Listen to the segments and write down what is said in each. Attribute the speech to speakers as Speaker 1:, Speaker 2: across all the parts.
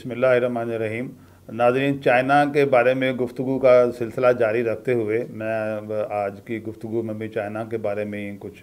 Speaker 1: बिस्मिल्लाहिर्रहमानिर्रहीम। नाज़रीन, चाइना के बारे में गुफ्तगू का सिलसिला जारी रखते हुए मैं आज की गुफ्तगू में भी चाइना के बारे में ही कुछ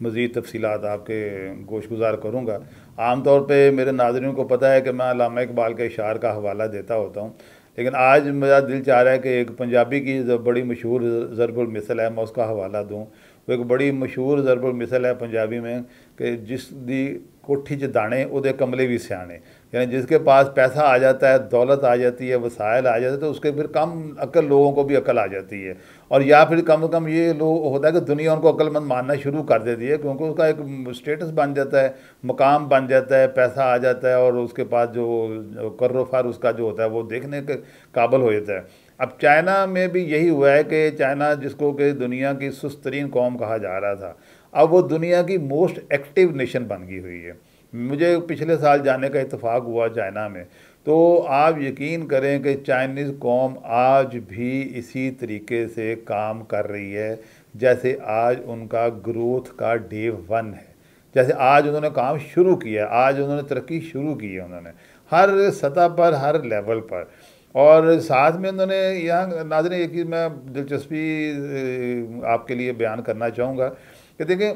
Speaker 1: मज़ीद तफसीलात आपके गोशगुजार करूँगा। आम तौर पे मेरे नाज़रीन को पता है कि मैं अल्लामा इकबाल के इशार का हवाला देता होता हूँ, लेकिन आज मेरा दिल चाह रहा है कि एक पंजाबी की जो बड़ी मशहूर ज़रबुल मिसल है मैं उसका हवाला दूँ। वो एक बड़ी मशहूर ज़रबुल मिसल है पंजाबी में कि जिस दी कोठी च दाने उहदे कमले भी सियाने। यानी जिसके पास पैसा आ जाता है, दौलत आ जाती है, वसाइल आ जाते हैं, तो उसके फिर कम अक्ल लोगों को भी अक्ल आ जाती है। और या फिर कम से कम ये लोग होता है कि दुनिया उनको अक्लमंद मानना शुरू कर देती है, क्योंकि उसका एक स्टेटस बन जाता है, मकाम बन जाता है, पैसा आ जाता है और उसके पास जो कर्रोफार उसका जो होता है वो देखने के काबिल हो जाता है। अब चाइना में भी यही हुआ है कि चाइना जिसको कि दुनिया की सुस्त तरीन कौम कहा जा रहा था, अब वो दुनिया की मोस्ट एक्टिव नेशन बन गई हुई है। मुझे पिछले साल जाने का इत्तेफाक हुआ चाइना में, तो आप यकीन करें कि चाइनीज़ कौम आज भी इसी तरीके से काम कर रही है जैसे आज उनका ग्रोथ का डे वन है। जैसे आज उन्होंने काम शुरू किया, आज उन्होंने तरक्की शुरू की है, उन्होंने हर सतह पर, हर लेवल पर। और साथ में उन्होंने यहाँ नाज़रीन एक चीज़ मैं दिलचस्पी आपके लिए बयान करना चाहूँगा कि देखें,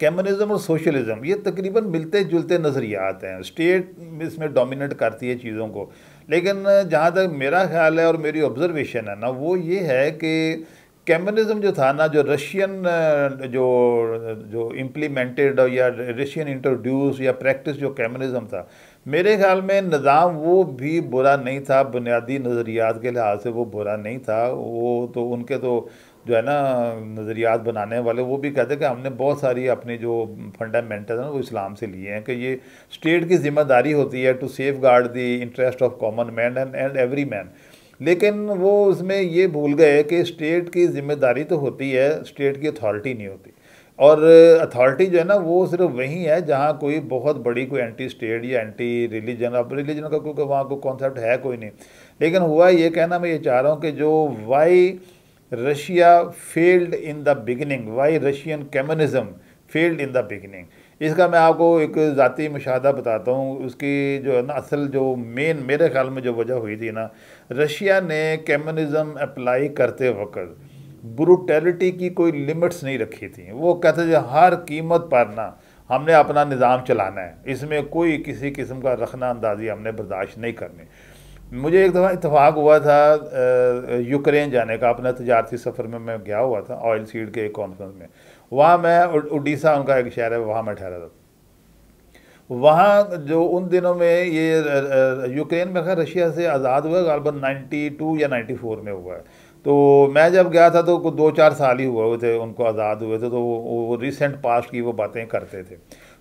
Speaker 1: कम्युनिज़्म और सोशलिज़म ये तकरीबन मिलते जुलते नज़रियात हैं। स्टेट इसमें डोमिनेट करती है चीज़ों को, लेकिन जहाँ तक मेरा ख्याल है और मेरी ऑब्ज़र्वेशन है ना, वो ये है कि कम्युनिज़म जो था ना, जो रशियन जो जो इम्प्लीमेंटेड या रशियन इंट्रोड्यूस या प्रैक्टिस जो कम्युनिज़म था, मेरे ख्याल में निज़ाम वो भी बुरा नहीं था, बुनियादी नज़रियात के लिहाज से वो बुरा नहीं था। वो तो उनके तो जो है ना नज़रियात बनाने वाले वो भी कहते हैं कि हमने बहुत सारी अपनी जो फंडामेंटल है ना वो इस्लाम से लिए हैं, कि ये स्टेट की ज़िम्मेदारी होती है to safeguard the interest of common man and every man. लेकिन वो उसमें ये भूल गए कि स्टेट की ज़िम्मेदारी तो होती है, स्टेट की अथॉरिटी नहीं होती। और अथॉरिटी जो है ना वो सिर्फ वही है जहाँ कोई बहुत बड़ी कोई एंटी स्टेट या एंटी रिलीजन, अब रिलीजन का कोई वहाँ कोई कॉन्सेप्ट है कोई नहीं। लेकिन हुआ ये कहना मैं ये चाह रहा हूँ कि जो why Russia failed in the beginning, why Russian communism failed in the beginning, इसका मैं आपको एक ज़ाती मुशाहदा बताता हूँ। उसकी जो है ना असल जो मेन मेरे ख्याल में जो वजह हुई थी ना, रशिया ने कम्युनिज़म अप्लाई करते वक्त ब्रूटैलिटी की कोई लिमिट्स नहीं रखी थी। वो कहते थे हर कीमत पर ना हमने अपना निज़ाम चलाना है, इसमें कोई किसी किस्म का रखना अंदाज़ी हमने बर्दाश्त नहीं करनी। मुझे एक दफ़ा इत्तेफाक हुआ था यूक्रेन जाने का, अपना तजारती सफ़र में मैं गया हुआ था ऑयल सीड के एक कॉन्फ्रेंस में। वहाँ मैं उड़ीसा उनका एक शहर है, वहाँ मैं ठहरा था। वहाँ जो उन दिनों में ये यूक्रेन में खैर रशिया से आज़ाद हुआ गालबन 92 या 94 में हुआ है। तो मैं जब गया था तो कुछ 2-4 साल ही हुए थे उनको आज़ाद हुए थे, तो वो रिसेंट पास्ट की वो बातें करते थे।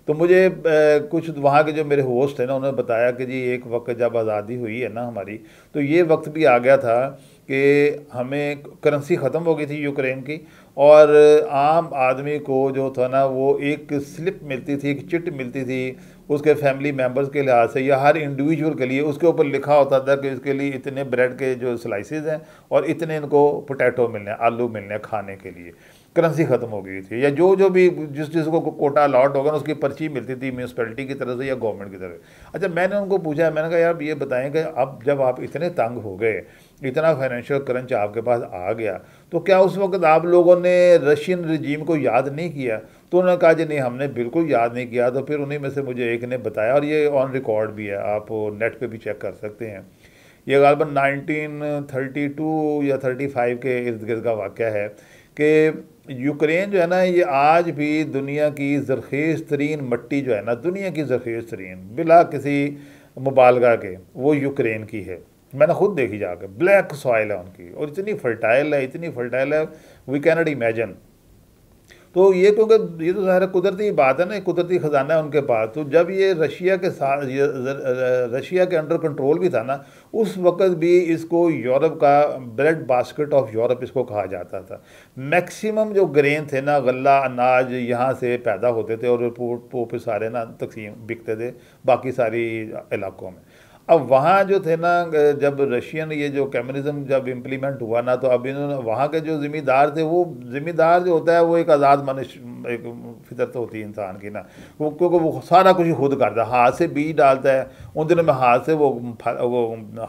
Speaker 1: तो मुझे कुछ वहाँ के जो मेरे होस्ट थे ना उन्होंने बताया कि जी एक वक्त जब आज़ादी हुई है ना हमारी, तो ये वक्त भी आ गया था कि हमें करेंसी ख़त्म हो गई थी यूक्रेन की, और आम आदमी को जो था ना वो एक स्लिप मिलती थी, एक चिट मिलती थी उसके फैमिली मेम्बर्स के लिहाज से या हर इंडिविजुअल के लिए। उसके ऊपर लिखा होता था कि इसके लिए इतने ब्रेड के जो स्लाइसेस हैं और इतने इनको पोटैटो मिलने हैं, आलू मिलने हैं खाने के लिए। करेंसी ख़त्म हो गई थी, या जो जो भी जिसको कोटा अलॉट होगा ना उसकी पर्ची मिलती थी म्यूनसिपैलिटी की तरफ से या गवर्नमेंट की तरफ से। अच्छा, मैंने उनको पूछा, मैंने कहा यार ये बताएं कि अब जब आप इतने तंग हो गए, इतना फाइनेंशियल क्रंच आपके पास आ गया, तो क्या उस वक्त आप लोगों ने रशियन रजीम को याद नहीं किया? तो उन्होंने कहा जी नहीं, हमने बिल्कुल याद नहीं किया। तो फिर उन्हीं में से मुझे एक ने बताया, और ये ऑन रिकॉर्ड भी है, आप नेट पे भी चेक कर सकते हैं। ये गालबन 1932 या 35 के इर्द गिर्द का वाक़या है कि यूक्रेन जो है ना ये आज भी दुनिया की ज़रख़ेज़ तरीन मट्टी जो है ना, दुनिया की ज़रख़ेज़ तरीन बिला किसी मुबालगा के, वो यूक्रेन की है। मैंने खुद देखी जाकर, ब्लैक सॉइल है उनकी और इतनी फर्टाइल है, इतनी फर्टाइल है, वी कैन नॉट इमेजिन। तो ये क्योंकि ये तो ज़ाहिर कुदरती बात है ना, कुदरती ख़जाना है उनके पास। तो जब ये रशिया के साथ रशिया के अंडर कंट्रोल भी था ना, उस वक़्त भी इसको यूरोप का ब्रेड बास्केट ऑफ यूरोप इसको कहा जाता था। मैक्सिमम जो ग्रेन थे ना, गल्ला अनाज यहाँ से पैदा होते थे और पोर्ट पे सारे ना तकसीम बिकते थे बाकी सारी इलाकों में। अब वहाँ जो थे ना, जब रशियन ये जो कम्युनिज्म जब इम्प्लीमेंट हुआ ना, तो अब इन्होंने वहाँ के जो ज़िम्मेदार थे, वो ज़िम्मेदार जो होता है वो एक आज़ाद मनुष्य, एक फितरत होती है इंसान की ना, वो क्योंकि वो सारा कुछ ही खुद करता है, हाथ से बीज डालता है। उन दिनों में हाथ से वो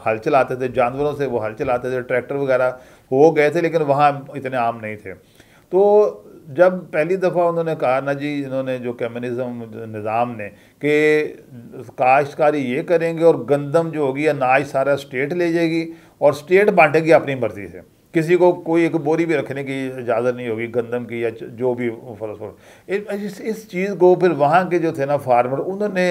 Speaker 1: हल चलाते थे, जानवरों से वो हल चलाते थे, ट्रैक्टर वगैरह हो गए थे, लेकिन वहाँ इतने आम नहीं थे। तो जब पहली दफ़ा उन्होंने कहा ना जी, इन्होंने जो कम्युनिज़्म निज़ाम ने, कि काश्तकारी ये करेंगे और गंदम जो होगी अनाज सारा स्टेट ले जाएगी और स्टेट बांटेगी अपनी मर्ज़ी से, किसी को कोई एक बोरी भी रखने की इजाज़त नहीं होगी गंदम की या जो भी फल। इस चीज़ को फिर वहाँ के जो थे ना फार्मर, उन्होंने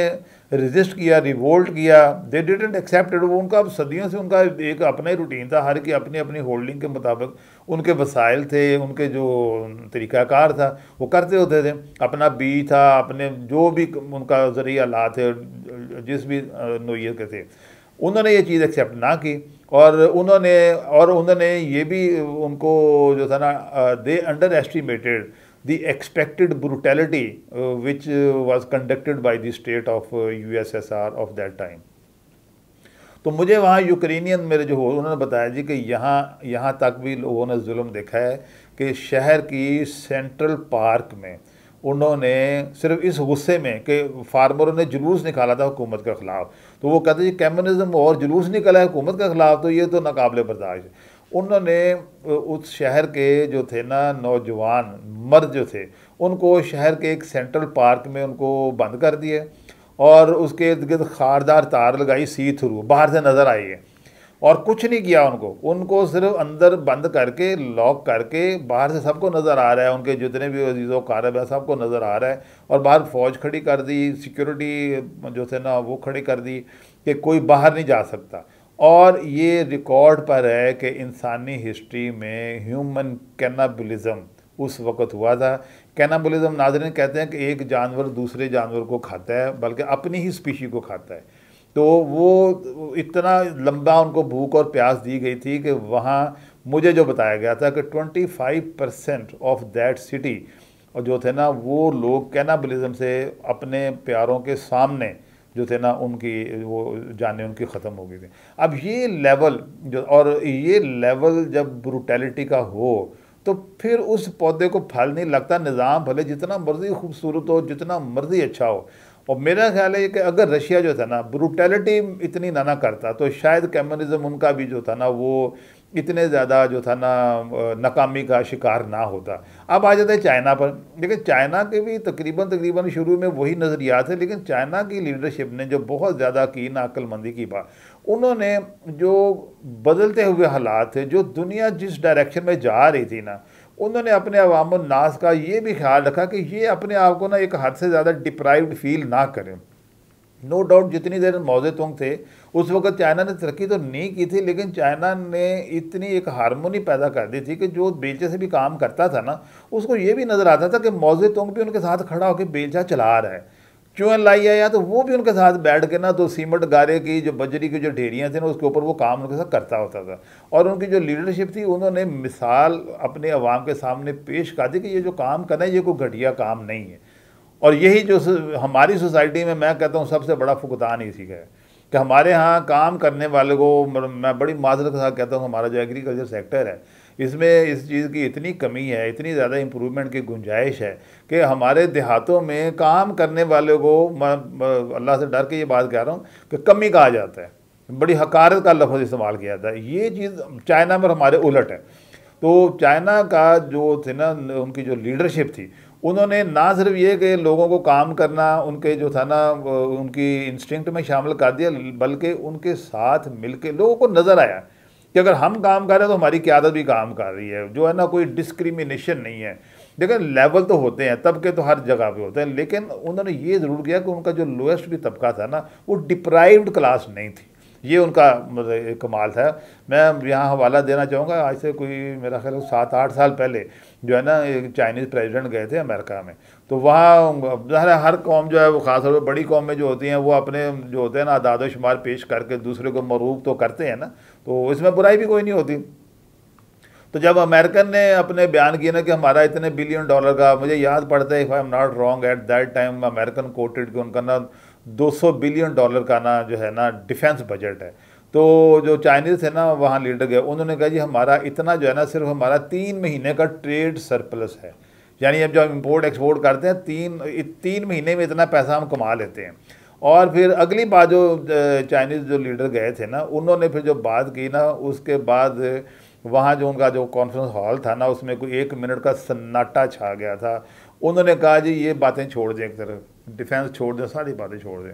Speaker 1: रेजिस्ट किया, रिवोल्ट किया, दे डिडंट एक्सेप्टेड। वो उनका सदियों से उनका एक अपना ही रूटीन था, हर की अपनी अपनी होल्डिंग के मुताबिक उनके वसाइल थे, उनके जो तरीक़ाकार था वो करते होते थे, अपना बीज था, अपने जो भी उनका ज़रिया ला थे, जिस भी नोयत के थे, उन्होंने ये चीज़ एक्सेप्ट ना की। और उन्होंने ये भी उनको जो था ना, they underestimated the expected brutality which was conducted by the state of USSR of that time. तो मुझे वहाँ यूक्रेनियन मेरे जो हो, उन्होंने बताया जी कि यहाँ तक भी लोगों ने जुल्म देखा है कि शहर की सेंट्रल पार्क में उन्होंने सिर्फ इस गुस्से में कि फार्मरों ने जुलूस निकाला था हुकूमत के ख़िलाफ़, तो वो कहते जी कम्युनिज़्म और जुलूस निकला है हुकूमत के ख़िलाफ़, तो ये तो नाकाबिले बर्दाश्त है। उन्होंने उस शहर के जो थे ना नौजवान मर्द जो थे, उनको शहर के एक सेंट्रल पार्क में उनको बंद कर दिए और उसके इर्द गिर्द खारदार तार लगाई, सी थ्रू बाहर से नज़र आई है, और कुछ नहीं किया उनको सिर्फ अंदर बंद करके लॉक करके, बाहर से सबको नज़र आ रहा है, उनके जितने भी अजीज़ो कारब है सबको नज़र आ रहा है, और बाहर फ़ौज खड़ी कर दी, सिक्योरिटी जो थे ना वो खड़ी कर दी कि कोई बाहर नहीं जा सकता। और ये रिकॉर्ड पर है कि इंसानी हिस्ट्री में ह्यूमन कैनाबलिज्म उस वक़्त हुआ था। कैनाबलिज्म नाज़रीन कहते हैं कि एक जानवर दूसरे जानवर को खाता है, बल्कि अपनी ही स्पीशी को खाता है। तो वो इतना लंबा उनको भूख और प्यास दी गई थी कि वहाँ मुझे जो बताया गया था कि 25% ऑफ दैट सिटी और जो थे ना वो लोग कैनाबलिज्म से अपने प्यारों के सामने जो थे ना उनकी वो जाने उनकी ख़त्म हो गई थी। अब ये लेवल ये लेवल जब ब्रूटैलिटी का हो तो फिर उस पौधे को फल नहीं लगता, निज़ाम भले जितना मर्जी खूबसूरत हो, जितना मर्जी अच्छा हो। और मेरा ख्याल है कि अगर रशिया जो था ना ब्रूटैलिटी इतनी ना करता, तो शायद कम्युनिज़्म उनका भी जो था ना वो इतने ज़्यादा जो था ना नाकामी का शिकार ना होता। अब आ जाता है चाइना पर। लेकिन चाइना के भी तकरीबन शुरू में वही नज़रियात है, लेकिन चाइना की लीडरशिप ने जो बहुत ज़्यादा की ना अक्लमंदी की बात, उन्होंने जो बदलते हुए हालात थे, जो दुनिया जिस डायरेक्शन में जा रही थी ना, उन्होंने अपने अवाम नास का ये भी ख्याल रखा कि ये अपने आप को ना एक हद से ज़्यादा डिप्राइव्ड फील ना करें। नो डाउट जितनी देर मौजे तुंग थे उस वक्त चाइना ने तरक्की तो नहीं की थी, लेकिन चाइना ने इतनी एक हारमोनी पैदा कर दी थी कि जो बेलचे से भी काम करता था ना, उसको ये भी नज़र आता था कि मौजे तुंग भी उनके साथ खड़ा होकर बेलचा चला रहा है। चूहन लाई आया तो वो भी उनके साथ बैठ के ना, तो सीमेंट गारे की जो बजरी की जो ढेरियाँ थी ना उसके ऊपर वो काम उनके साथ करता होता था। और उनकी जो लीडरशिप थी, उन्होंने मिसाल अपने अवाम के सामने पेश कर दी कि ये जो काम करना है ये कोई घटिया काम नहीं है। और यही जो हमारी सोसाइटी में मैं कहता हूँ सबसे बड़ा फुकदान इसी का है कि हमारे यहाँ काम करने वाले को, मैं बड़ी माजरत के साथ कहता हूँ, हमारा जो एग्रीकल्चर सेक्टर है इसमें इस चीज़ की इतनी कमी है, इतनी ज़्यादा इम्प्रूवमेंट की गुंजाइश है कि हमारे देहातों में काम करने वाले को, मैं अल्लाह से डर के ये बात कह रहा हूँ कि कमी कहा जाता है, बड़ी हकारत का लफ्ज़ इस्तेमाल किया जाता है। ये चीज़ चाइना में हमारे उलट है। तो चाइना का जो थे ना उनकी जो लीडरशिप थी, उन्होंने ना सिर्फ ये कि लोगों को काम करना उनके जो था ना उनकी इंस्टिंक्ट में शामिल कर दिया, बल्कि उनके साथ मिलके लोगों को नज़र आया कि अगर हम काम कर रहे हैं तो हमारी क़यादत भी काम कर रही है, जो है ना कोई डिस्क्रिमिनेशन नहीं है। लेकिन लेवल तो होते हैं, तबके तो हर जगह पे होते हैं, लेकिन उन्होंने ये ज़रूर किया कि उनका जो लोएस्ट भी तबका था ना वो डिप्राइव्ड क्लास नहीं थी। ये उनका मतलब कमाल था। मैं यहाँ हवाला देना चाहूँगा, आज से कोई मेरा ख्याल 7-8 साल पहले जो है ना एक चाइनीज़ प्रेसिडेंट गए थे अमेरिका में, तो वहाँ हर कौम जो है वो ख़ास तौर पर बड़ी कौमें जो होती हैं वो अपने जो होते हैं ना आदाद शुमार पेश करके दूसरे को मरूब तो करते हैं ना, तो इसमें बुराई भी कोई नहीं होती। तो जब अमेरिकन ने अपने बयान किया ना कि हमारा $इतने बिलियन का, मुझे याद पड़ता है if I am not wrong at that time American coated कि उनका ना 200 बिलियन डॉलर का ना जो है ना डिफेंस बजट है। तो जो चाइनीज़ थे ना वहाँ लीडर गए, उन्होंने कहा जी हमारा इतना जो है ना सिर्फ हमारा 3 महीने का ट्रेड सरप्लस है, यानी अब जब इम्पोर्ट एक्सपोर्ट करते हैं 3 महीने में इतना पैसा हम कमा लेते हैं। और फिर अगली बात जो चाइनीज़ जो लीडर गए थे ना, उन्होंने फिर जो बात की ना, उसके बाद वहाँ जो उनका जो कॉन्फ्रेंस हॉल था ना, उसमें कोई 1 मिनट का सन्नाटा छा गया था। उन्होंने कहा जी ये बातें छोड़ दें, एक तरफ डिफेंस छोड़ दें, सारी बातें छोड़ दें।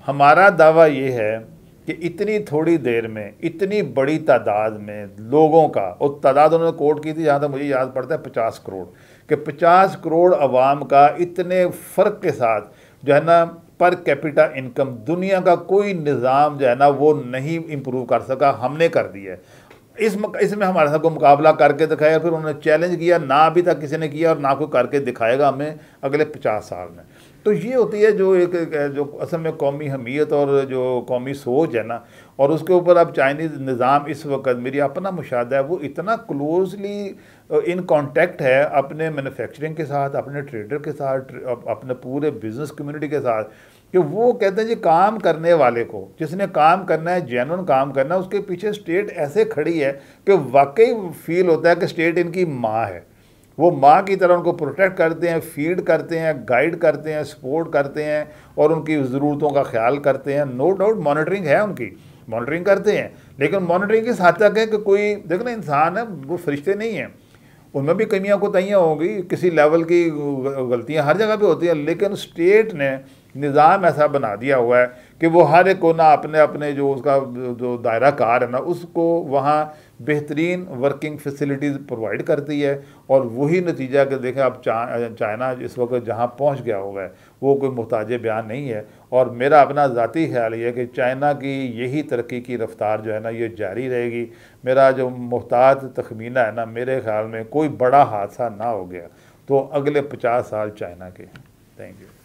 Speaker 1: हमारा दावा ये है कि इतनी थोड़ी देर में इतनी बड़ी तादाद में लोगों का, और तादाद उन्होंने कोट की थी जहाँ तक मुझे याद पड़ता है 50 करोड़, कि 50 करोड़ अवाम का इतने फ़र्क के साथ जो है ना पर कैपिटा इनकम दुनिया का कोई निज़ाम जो है ना वो नहीं इम्प्रूव कर सका, हमने कर दिया है। इसमें हमारे साथ को मुकाबला करके दिखाया, फिर उन्होंने चैलेंज किया, ना अभी तक किसी ने किया और ना कोई करके दिखाएगा हमें अगले 50 साल में। तो ये होती है जो एक जो असल में कौमी हमीयत और जो कौमी सोच है ना, और उसके ऊपर अब चाइनीज़ निज़ाम इस वक्त मेरी अपना मुशाहदा है वो इतना क्लोजली इन कांटेक्ट है अपने मैन्युफैक्चरिंग के साथ, अपने ट्रेडर के साथ, अपने पूरे बिज़नेस कम्युनिटी के साथ, कि वो कहते हैं जी काम करने वाले को, जिसने काम करना है, जेन्युइन काम करना है, उसके पीछे स्टेट ऐसे खड़ी है कि वाकई फील होता है कि स्टेट इनकी माँ है। वो माँ की तरह उनको प्रोटेक्ट करते हैं, फीड करते हैं, गाइड करते हैं, सपोर्ट करते हैं और उनकी ज़रूरतों का ख्याल करते हैं। नो डाउट मॉनिटरिंग है, उनकी मॉनिटरिंग करते हैं, लेकिन मॉनिटरिंग इस हद तक है कि कोई देखो ना, इंसान है, वो फरिश्ते नहीं हैं, उनमें भी कमियां कोताहियाँ होंगी, किसी लेवल की गलतियां हर जगह पे होती हैं, लेकिन स्टेट ने निज़ाम ऐसा बना दिया हुआ है कि वो हर एक को ना अपने अपने जो उसका जो दायरा कार है ना, उसको वहाँ बेहतरीन वर्किंग फैसिलिटीज़ प्रोवाइड करती है। और वही नतीजा कि देखें अब चाइना इस वक्त जहाँ पहुँच गया हुआ है वो कोई मुहताज बयान नहीं है। और मेरा अपना ज़ाती ख्याल ये है कि चाइना की यही तरक्की की रफ्तार जो है ना ये जारी रहेगी। मेरा जो मुहतात तखमीना है ना, मेरे ख्याल में कोई बड़ा हादसा ना हो गया तो अगले 50 साल चाइना के। Thank you.